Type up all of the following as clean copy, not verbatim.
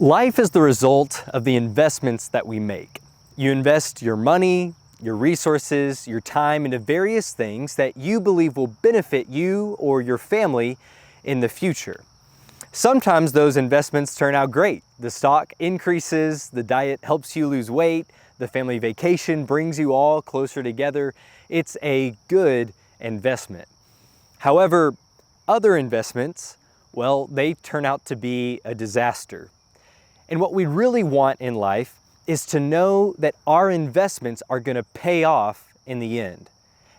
Life is the result of the investments that we make. You invest your money, your resources, your time into various things that you believe will benefit you or your family in the future. Sometimes those investments turn out great. The stock increases, the diet helps you lose weight, the family vacation brings you all closer together. It's a good investment. However, other investments, well, they turn out to be a disaster. And what we really want in life is to know that our investments are going to pay off in the end.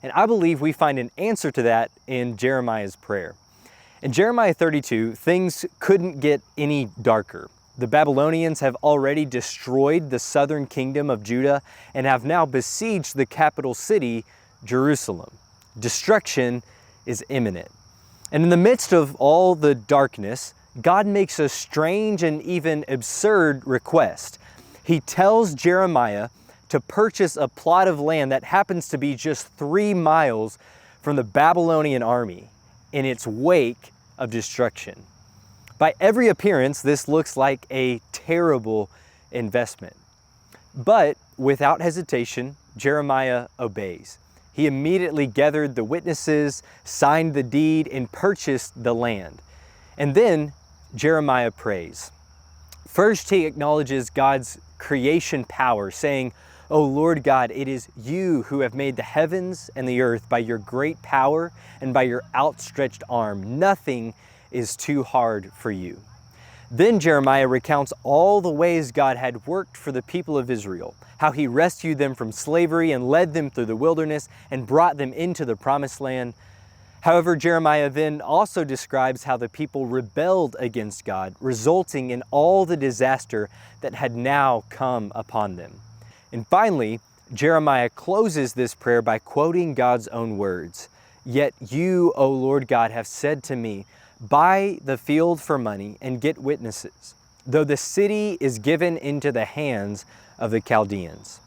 And I believe we find an answer to that in Jeremiah's prayer. In Jeremiah 32, things couldn't get any darker. The Babylonians have already destroyed the southern kingdom of Judah and have now besieged the capital city, Jerusalem. Destruction is imminent. And in the midst of all the darkness, God makes a strange and even absurd request. He tells Jeremiah to purchase a plot of land that happens to be just 3 miles from the Babylonian army in its wake of destruction. By every appearance, this looks like a terrible investment. But without hesitation, Jeremiah obeys. He immediately gathered the witnesses, signed the deed, and purchased the land. And then Jeremiah prays. First, he acknowledges God's creation power, saying, "O Lord God, it is you who have made the heavens and the earth by your great power and by your outstretched arm. Nothing is too hard for you." Then Jeremiah recounts all the ways God had worked for the people of Israel, how he rescued them from slavery and led them through the wilderness and brought them into the promised land. However, Jeremiah then also describes how the people rebelled against God, resulting in all the disaster that had now come upon them. And finally, Jeremiah closes this prayer by quoting God's own words. "Yet you, O Lord God, have said to me, buy the field for money and get witnesses, though the city is given into the hands of the Chaldeans."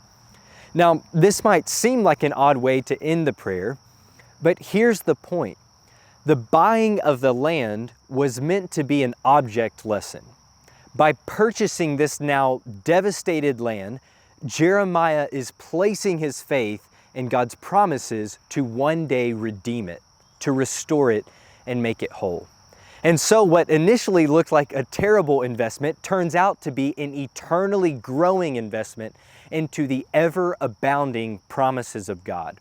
Now, this might seem like an odd way to end the prayer, but here's the point. The buying of the land was meant to be an object lesson. By purchasing this now devastated land, Jeremiah is placing his faith in God's promises to one day redeem it, to restore it and make it whole. And so what initially looked like a terrible investment turns out to be an eternally growing investment into the ever-abounding promises of God.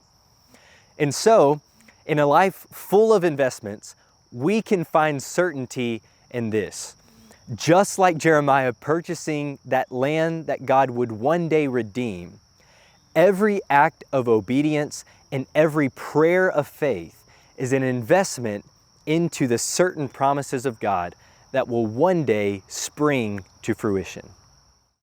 And so, in a life full of investments, we can find certainty in this. Just like Jeremiah purchasing that land that God would one day redeem, every act of obedience and every prayer of faith is an investment into the certain promises of God that will one day spring to fruition.